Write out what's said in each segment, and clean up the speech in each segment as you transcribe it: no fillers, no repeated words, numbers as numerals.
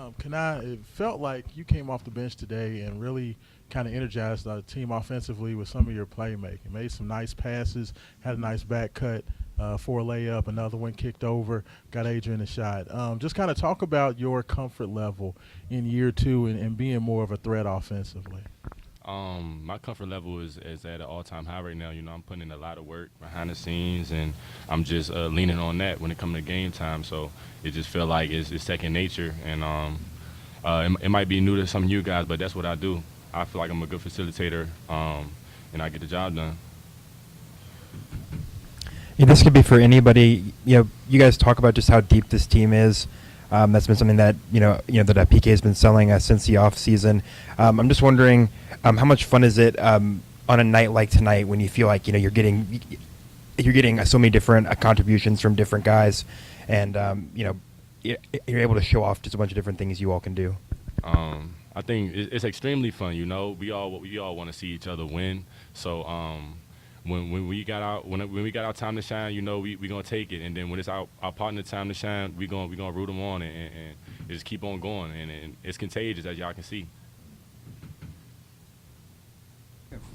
It felt like you came off the bench today and really kind of energized the team offensively with some of your playmaking. Made some nice passes, had a nice back cut for a layup, another one kicked over, got Adrian a shot. Just kind of talk about your comfort level in year two and being more of a threat offensively. My comfort level is at an all-time high right now. You know, I'm putting in a lot of work behind the scenes, and I'm just leaning on that when it comes to game time. So it just feel like it's second nature, and it might be new to some of you guys, but that's what I do. I feel like I'm a good facilitator, and I get the job done. Yeah, this could be for anybody. You guys talk about just how deep this team is. That's been something that that PK has been selling since the off season. I'm just wondering, how much fun is it on a night like tonight when you feel like you're getting so many different contributions from different guys, and you're able to show off just a bunch of different things you all can do. I think it's extremely fun. You know, we all want to see each other win. So when we got our time to shine, we gonna take it. And then when it's our partner time to shine, we gonna root them on and just keep on going. And it's contagious, as y'all can see.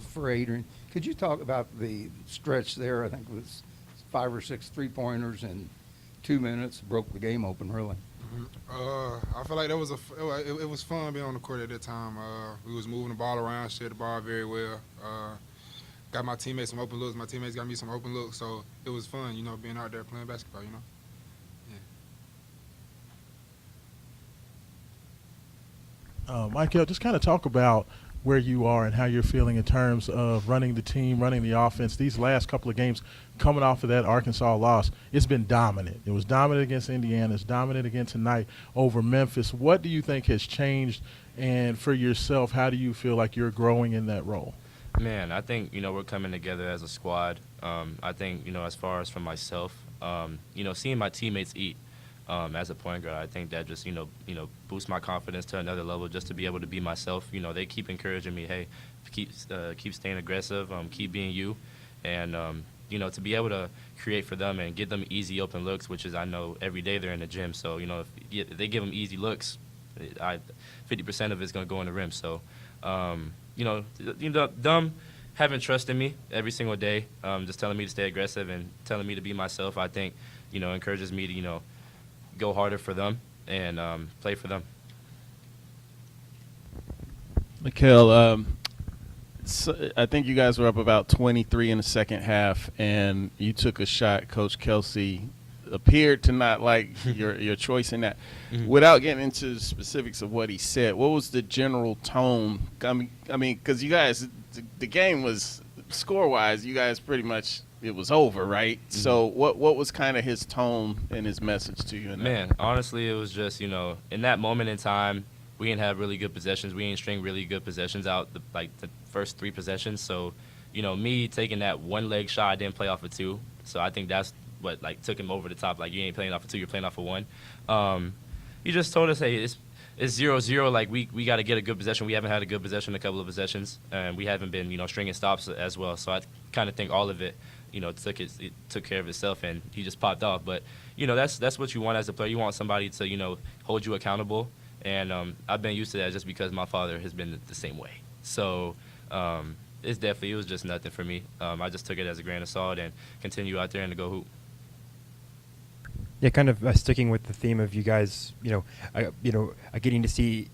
For Adrian, could you talk about the stretch there? I think it was 5 or 6 3-pointers in 2 minutes, broke the game open, really. I feel like that was it was fun being on the court at that time. We was moving the ball around, shared the ball very well. Got my teammates some open looks. My teammates got me some open looks. So it was fun, being out there playing basketball. Michael, just kind of talk about where you are and how you're feeling in terms of running the team, running the offense. These last couple of games coming off of that Arkansas loss, it's been dominant. It was dominant against Indiana. It's dominant again tonight over Memphis. What do you think has changed? And for yourself, how do you feel like you're growing in that role? Man, I think, we're coming together as a squad. I think, as far as for myself, seeing my teammates eat as a point guard, I think that just, boosts my confidence to another level just to be able to be myself. They keep encouraging me, hey, keep staying aggressive, keep being you. And, to be able to create for them and get them easy open looks, which is I know every day they're in the gym. So, if they give them easy looks, 50% of it's going to go in the rim. So, them having trust in me every single day, just telling me to stay aggressive and telling me to be myself, I think, encourages me to, go harder for them and play for them. Mikhail, I think you guys were up about 23 in the second half, and you took a shot. Coach Kelsey appeared to not like your choice in that. Mm-hmm. Without getting into the specifics of what he said, what was the general tone? I mean, because you guys, the game was score-wise, you guys pretty much it was over, right? Mm-hmm. So what was kind of his tone and his message to you? Man, honestly, it was just in that moment in time, we didn't have really good possessions. We didn't string really good possessions out the first 3 possessions. So, me taking that one leg shot, I didn't play off of 2. So I think that's what took him over the top. You ain't playing off of 2, you're playing off of 1. He just told us, hey, it's 0-0. We got to get a good possession. We haven't had a good possession, a couple of possessions, and we haven't been stringing stops as well. So I kind of think all of it, it took care of itself, and he just popped off. But that's what you want as a player. You want somebody to hold you accountable, and I've been used to that just because my father has been the same way. So it was just nothing for me. I just took it as a grain of salt and continue out there and to go hoop. Yeah, kind of sticking with the theme of you guys, getting to see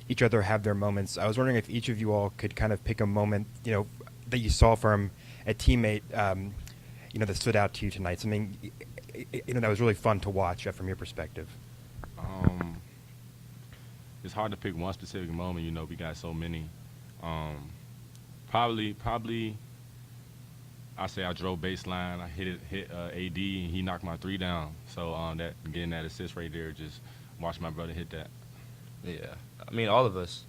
each other have their moments. I was wondering if each of you all could kind of pick a moment, that you saw from a teammate, that stood out to you tonight. Something, that was really fun to watch from your perspective. It's hard to pick one specific moment. We got so many. Probably. I say I drove baseline. I hit AD, and he knocked my 3 down. So that getting that assist right there, just watch my brother hit that. Yeah, I mean all of us.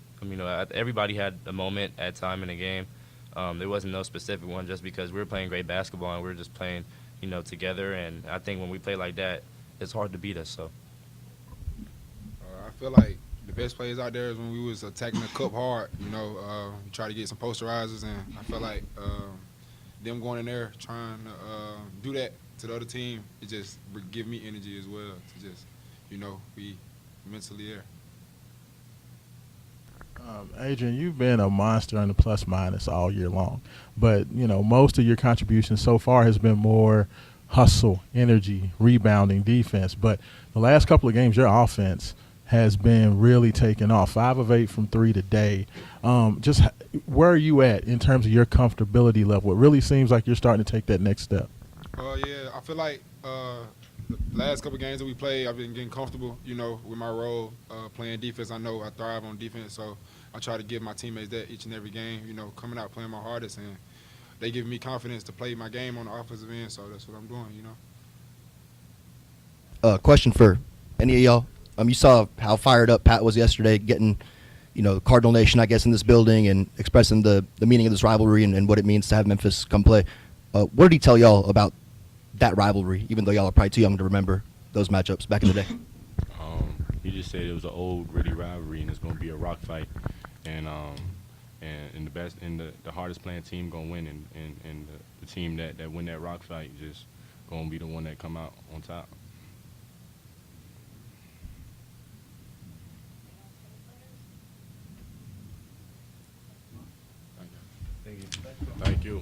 Everybody had a moment at time in the game. There wasn't no specific one, just because we were playing great basketball and we were just playing, together. And I think when we play like that, it's hard to beat us. So I feel like the best plays out there is when we was attacking the cup hard. We try to get some posterizers, and I feel like them going in there trying to do that to the other team, it just give me energy as well to just, be mentally there. Adrian, you've been a monster on the plus minus all year long, but most of your contributions so far has been more hustle, energy, rebounding, defense. But the last couple of games, your offense has been really taking off. 5 of 8 from 3 today. Where are you at in terms of your comfortability level? It really seems like you're starting to take that next step. Yeah, I feel like the last couple games that we played, I've been getting comfortable, with my role playing defense. I know I thrive on defense, so I try to give my teammates that each and every game, coming out playing my hardest, and they give me confidence to play my game on the offensive end, so that's what I'm doing, Question for any of y'all. You saw how fired up Pat was yesterday, getting, Cardinal Nation, I guess, in this building and expressing the meaning of this rivalry and what it means to have Memphis come play. What did he tell y'all about that rivalry, even though y'all are probably too young to remember those matchups back in the day? He just said it was an old, gritty rivalry, and it's going to be a rock fight. And the hardest playing team going to win, and the team that win that rock fight just going to be the one that come out on top. Thank you.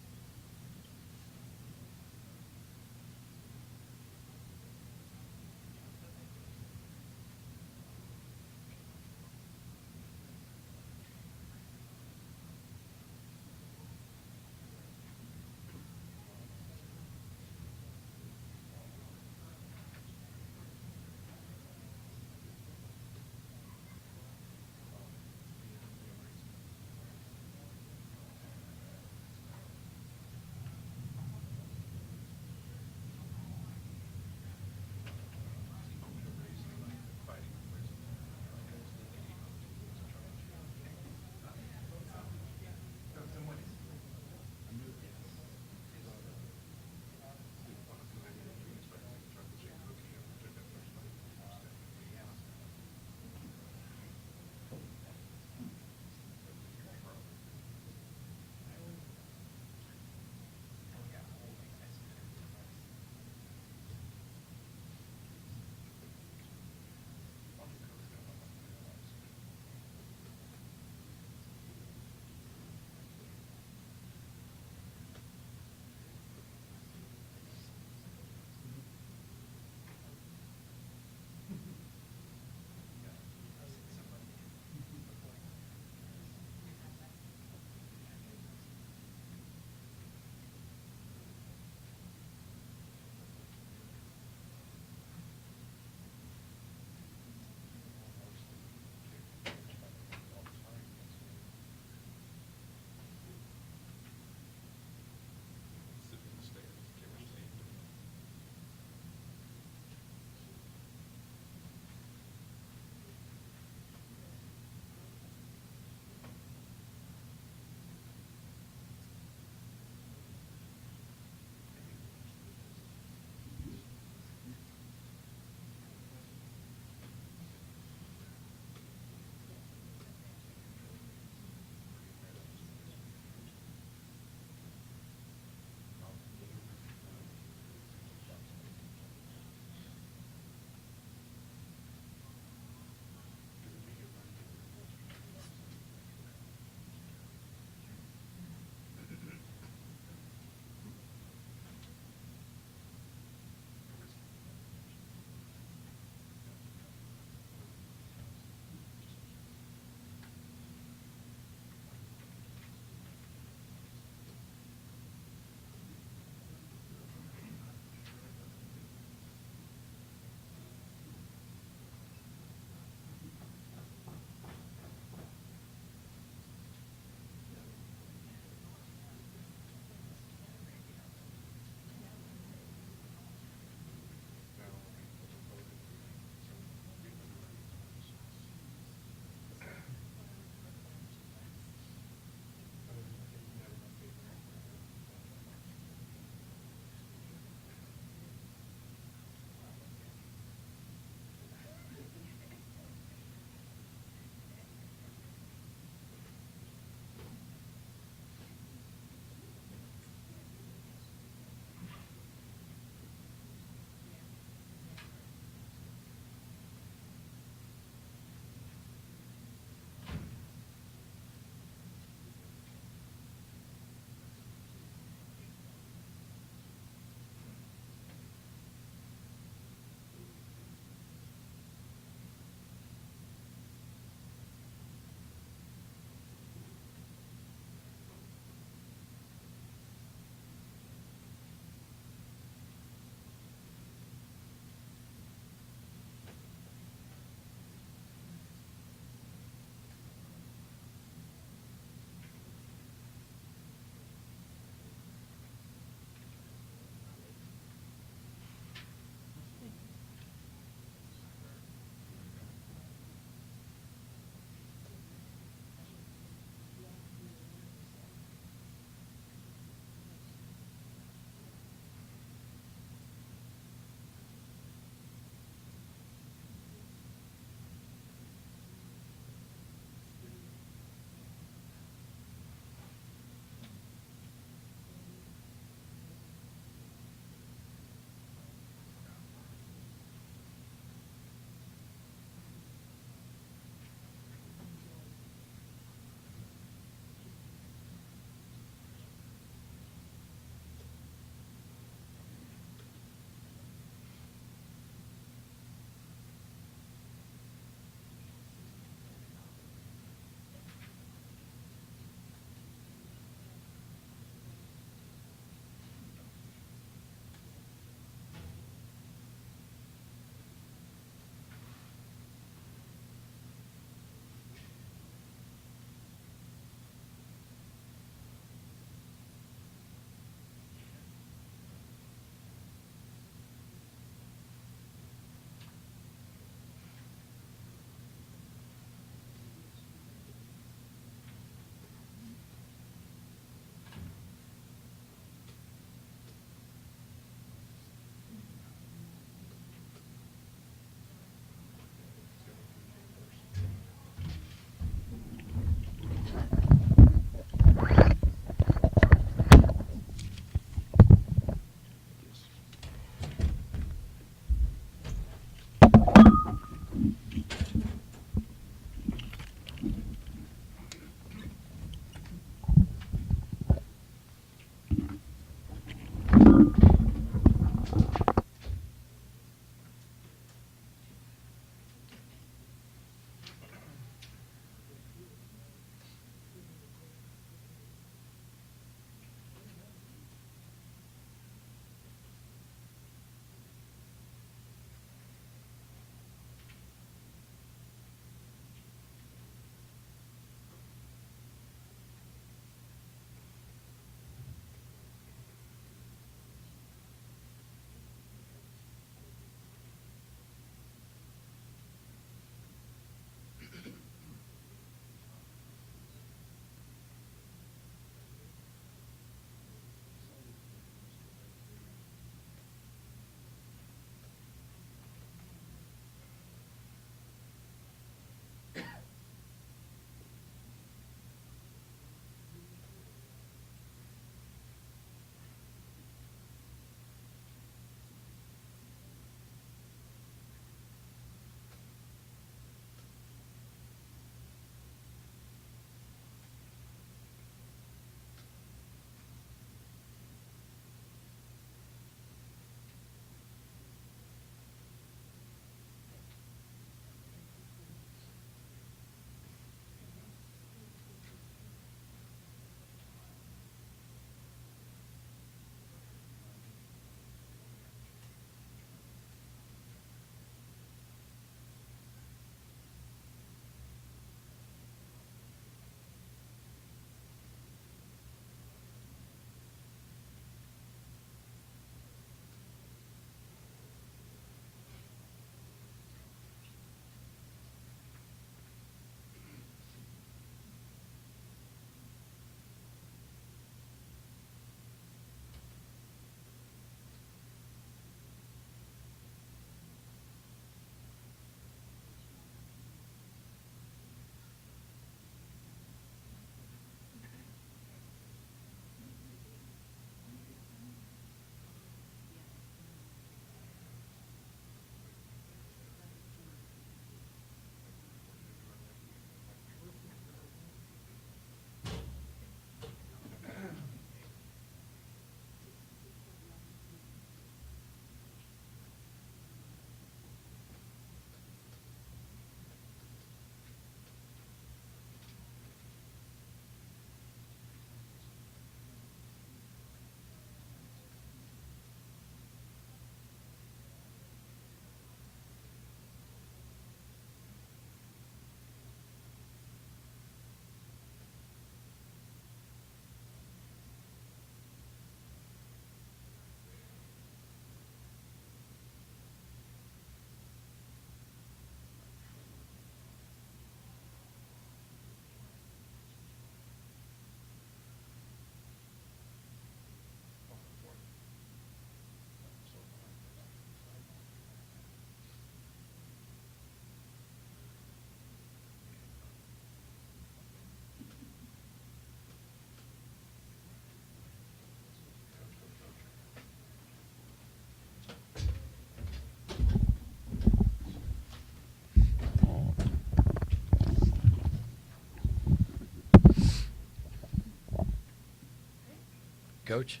Coach.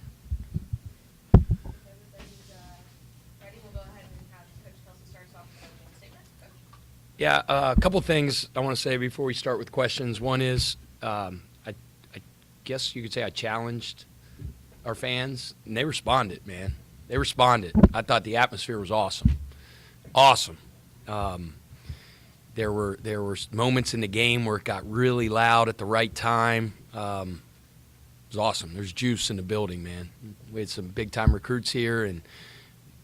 Everybody's ready. We'll go ahead and have Coach Kelsey start us off with a statement. Coach. Yeah, a couple things I want to say before we start with questions. One is, I guess you could say I challenged our fans, and they responded, man. They responded. I thought the atmosphere was awesome. Awesome. There were moments in the game where it got really loud at the right time. It was awesome. There's juice in the building, man. We had some big-time recruits here, and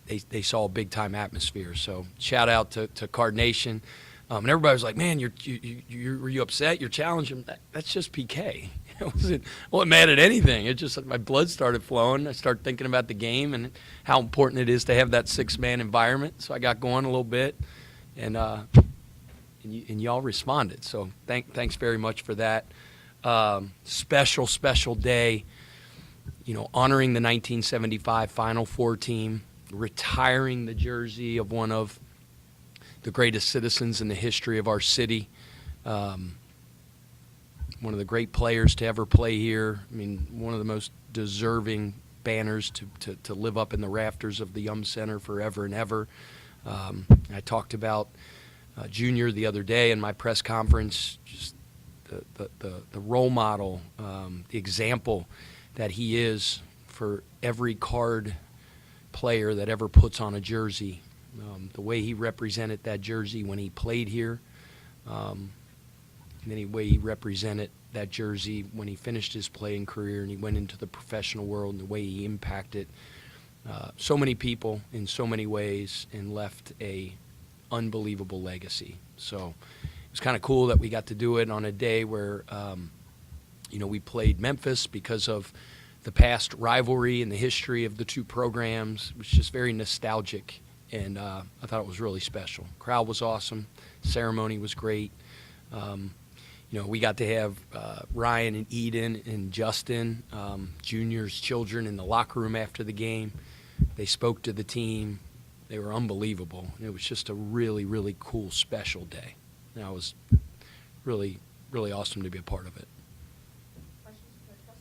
they saw a big-time atmosphere. So shout out to Card Nation. And everybody was like, man, were you upset? You're challenging. That's just PK. It wasn't mad at anything. It just, my blood started flowing. I started thinking about the game and how important it is to have that six-man environment. So I got going a little bit, and y'all responded. So thanks very much for that. Special day, honoring the 1975 Final Four team, retiring the jersey of one of the greatest citizens in the history of our city, one of the great players to ever play here. I mean, one of the most deserving banners to live up in the rafters of the Yum Center forever and ever. I talked about Junior the other day in my press conference, just the role model, the example that he is for every Card player that ever puts on a jersey. The way he represented that jersey when he played here, and then the way he represented that jersey when he finished his playing career and he went into the professional world, and the way he impacted so many people in so many ways and left a unbelievable legacy. So it was kind of cool that we got to do it on a day where we played Memphis because of the past rivalry and the history of the two programs. It was just very nostalgic, and I thought it was really special. Crowd was awesome. Ceremony was great. We got to have Ryan and Eden and Justin, Junior's children, in the locker room after the game. They spoke to the team. They were unbelievable. It was just a really, really cool, special day. And it was really, really awesome to be a part of it. Questions for Coach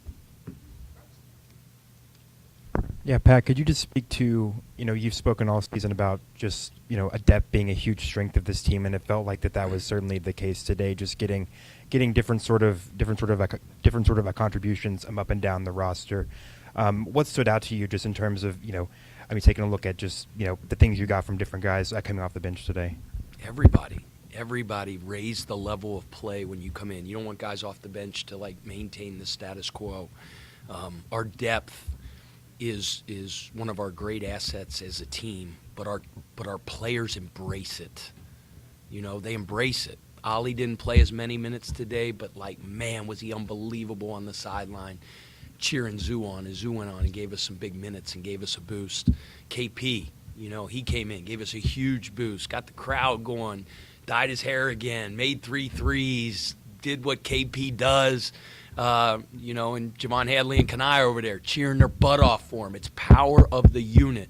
Kelsey? Yeah, Pat, could you just speak to, you've spoken all season about just, a depth being a huge strength of this team, and it felt like that was certainly the case today, just getting different sort of contributions up and down the roster. What stood out to you just in terms of, taking a look at just, the things you got from different guys coming off the bench today? Everybody raised the level of play when you come in. You don't want guys off the bench to maintain the status quo. Our depth is one of our great assets as a team, but our players embrace it. They embrace it. Ollie didn't play as many minutes today, but man, was he unbelievable on the sideline, cheering Zoo on as Zoo went on and gave us some big minutes and gave us a boost. KP, he came in, gave us a huge boost, got the crowd going, dyed his hair again, made 3 threes, did what KP does. And Javon Hadley and Kanai over there cheering their butt off for him. It's power of the unit.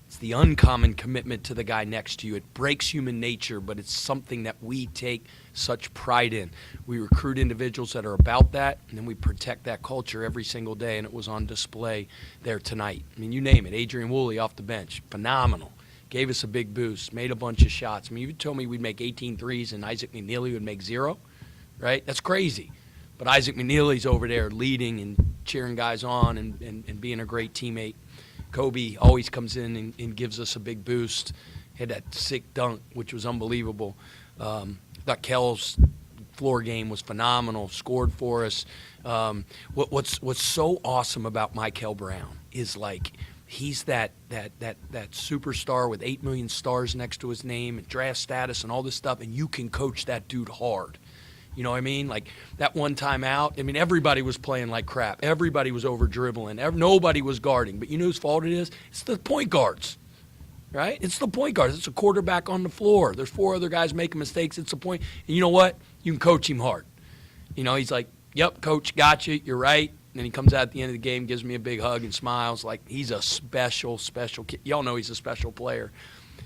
It's the uncommon commitment to the guy next to you. It breaks human nature, but it's something that we take such pride in. We recruit individuals that are about that, and then we protect that culture every single day, and it was on display there tonight. I mean, you name it. Adrian Woolley off the bench, phenomenal. Gave us a big boost, made a bunch of shots. I mean, you told me we'd make 18 threes and Isaac McNeely would make 0, right? That's crazy. But Isaac McNeely's over there leading and cheering guys on and being a great teammate. Kobe always comes in and gives us a big boost. Had that sick dunk, which was unbelievable. Thought Kel's floor game was phenomenal, scored for us. What's so awesome about Michael Brown is he's that superstar with 8 million stars next to his name and draft status and all this stuff, and you can coach that dude hard. You know what I mean? That one time out, everybody was playing like crap. Everybody was over-dribbling. Nobody was guarding. But you know whose fault it is? It's the point guards, right? It's the point guards. It's a quarterback on the floor. There's 4 other guys making mistakes. It's the point. And you know what? You can coach him hard. He's like, yep, coach, got you. You're right. And then he comes out at the end of the game, gives me a big hug and smiles like he's a special, special kid. Y'all know he's a special player.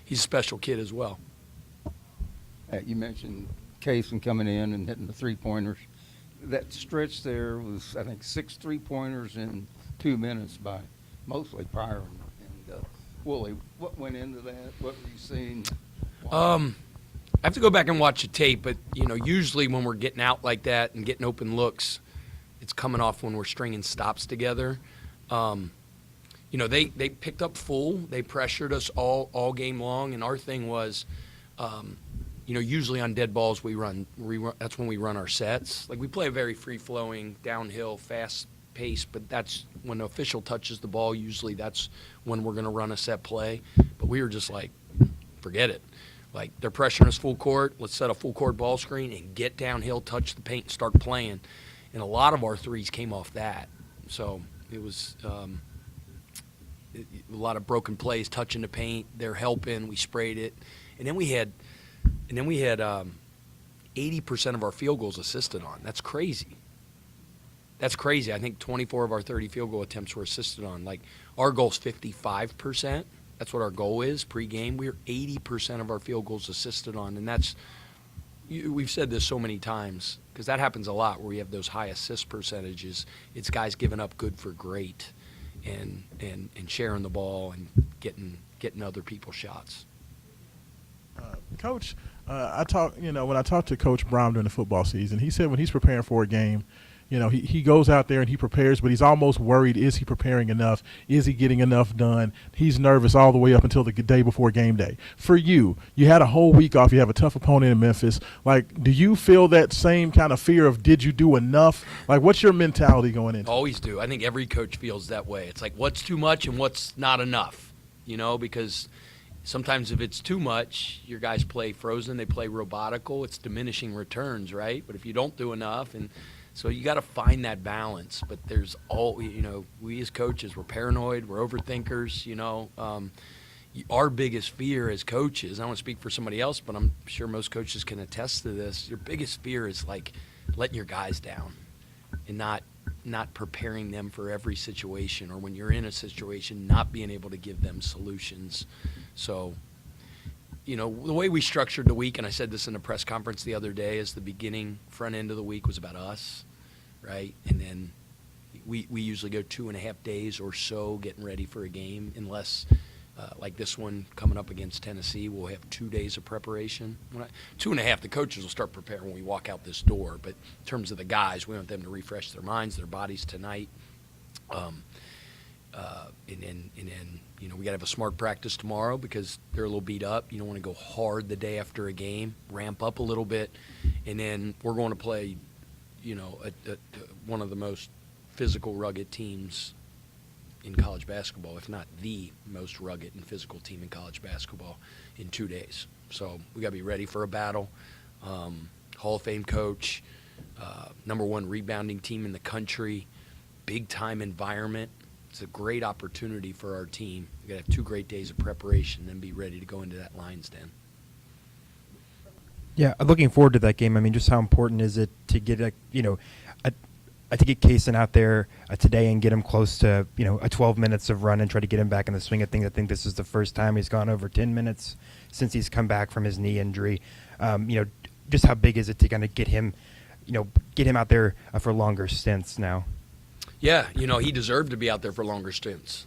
He's a special kid as well. You mentioned Kaysen coming in and hitting the three-pointers. That stretch there was, I think, 6 3-pointers in 2 minutes by mostly Pryor and Woolley. What went into that? What were you seeing? I have to go back and watch the tape, but usually when we're getting out like that and getting open looks, it's coming off when we're stringing stops together. They picked up full. They pressured us all game long, and our thing was, usually on dead balls we run. That's when we run our sets. Like we play a very free flowing downhill, fast pace, but that's when the official touches the ball. Usually that's when we're going to run a set play. But we were just like, forget it. Like, they're pressuring us full court. Let's set a full court ball screen and get downhill, touch the paint, and start playing. And a lot of our threes came off that. So it was a lot of broken plays, touching the paint. They're helping. We sprayed it. And then we had 80% of our field goals assisted on. That's crazy. That's crazy. I think 24 of our 30 field goal attempts were assisted on. Like, our goal's 55%. That's what our goal is pregame. We're 80% of our field goals assisted on, and we've said this so many times because that happens a lot where we have those high assist percentages. It's guys giving up good for great, and sharing the ball and getting other people's shots. Coach, when I talked to Coach Brown during the football season, he said when he's preparing for a game, he goes out there and he prepares, but he's almost worried, is he preparing enough? Is he getting enough done? He's nervous all the way up until the day before game day. For you had a whole week off. You have a tough opponent in Memphis. Like, do you feel that same kind of fear of did you do enough? Like, what's your mentality going into? Always do. I think every coach feels that way. It's like what's too much and what's not enough, because sometimes if it's too much, your guys play frozen, they play robotical. It's diminishing returns, right? But if you don't do enough, and so you got to find that balance. But there's we as coaches, we're paranoid, we're overthinkers. Our biggest fear as coaches, I don't want to speak for somebody else, but I'm sure most coaches can attest to this. Your biggest fear is like letting your guys down and not preparing them for every situation, or when you're in a situation, not being able to give them solutions. So, the way we structured the week, and I said this in a press conference the other day, is the beginning, front end of the week was about us, right? And then we usually go 2.5 days or so getting ready for a game, unless like this one coming up against Tennessee, we'll have 2 days of preparation. 2.5, the coaches will start preparing when we walk out this door. But in terms of the guys, we want them to refresh their minds, their bodies tonight. And then we got to have a smart practice tomorrow because they're a little beat up. You don't want to go hard the day after a game, ramp up a little bit. And then we're going to play, one of the most physical, rugged teams in college basketball, if not the most rugged and physical team in college basketball, in 2 days. So we got to be ready for a battle. Hall of Fame coach, number one rebounding team in the country, big-time environment. It's a great opportunity for our team. We got to have 2 great days of preparation, then be ready to go into that Lions Den. Yeah, looking forward to that game. I mean, just how important is it to get to get Kaysen out there today and get him close to a 12 minutes of run and try to get him back in the swing of things. I think this is the first time he's gone over 10 minutes since he's come back from his knee injury. Just how big is it to kind of get him out there for longer stints now? Yeah, he deserved to be out there for longer stints.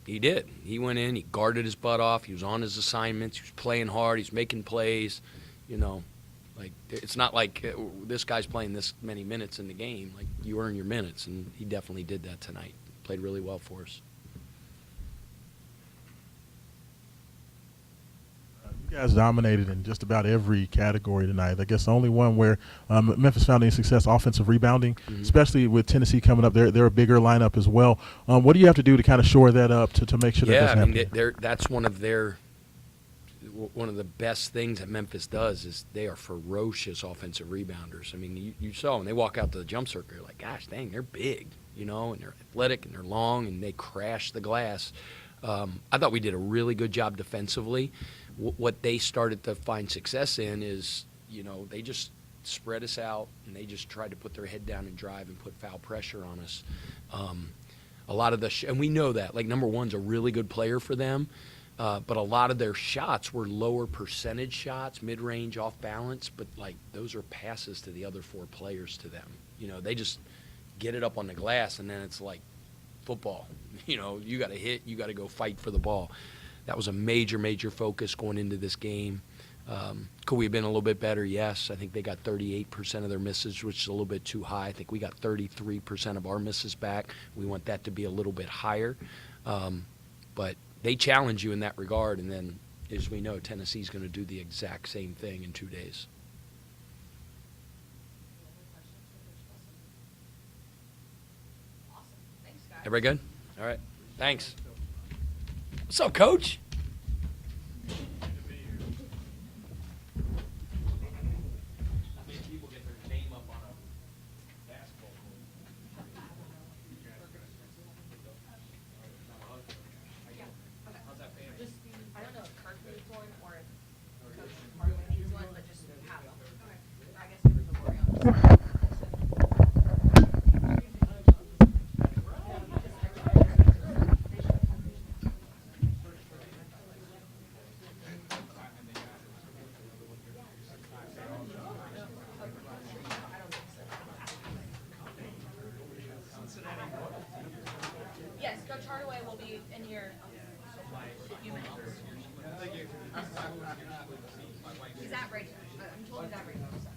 He did. He went in, he guarded his butt off, he was on his assignments, he was playing hard, he's making plays. Like, it's not like this guy's playing this many minutes in the game. Like, you earn your minutes, and he definitely did that tonight. Played really well for us. You guys dominated in just about every category tonight. I guess the only one where Memphis found any success, offensive rebounding, especially with Tennessee coming up. They're a bigger lineup as well. What do you have to do to kind of shore that up to make sure that doesn't happen? That's one of the best things that Memphis does is they are ferocious offensive rebounders. I mean, you saw when they walk out to the jump circle, you're like, gosh, dang, they're big, and they're athletic and they're long and they crash the glass. I thought we did a really good job defensively. What they started to find success in is, they just spread us out and they just tried to put their head down and drive and put foul pressure on us. A lot of and we know that, like, number one's a really good player for them. But a lot of their shots were lower percentage shots, mid-range, off balance. But, like, those are passes to the other 4 players to them. They just get it up on the glass, and then it's like football. You know, you got to hit, you got to go fight for the ball. That was a major, major focus going into this game. Could we have been a little bit better? Yes. I think they got 38% of their misses, which is a little bit too high. I think we got 33% of our misses back. We want that to be a little bit higher. But they challenge you in that regard, and then, as we know, Tennessee's going to do the exact same thing in 2 days. Awesome. Thanks, guys. Everybody good? All right. Thanks. What's up, Coach? I don't know if Kirk needs one or if Coach Hardaway needs one, but just have them. I guess give it to Lori. Yes, Coach Hardaway will be in here in a few minutes. He's at radio. I'm told he's at radio. So.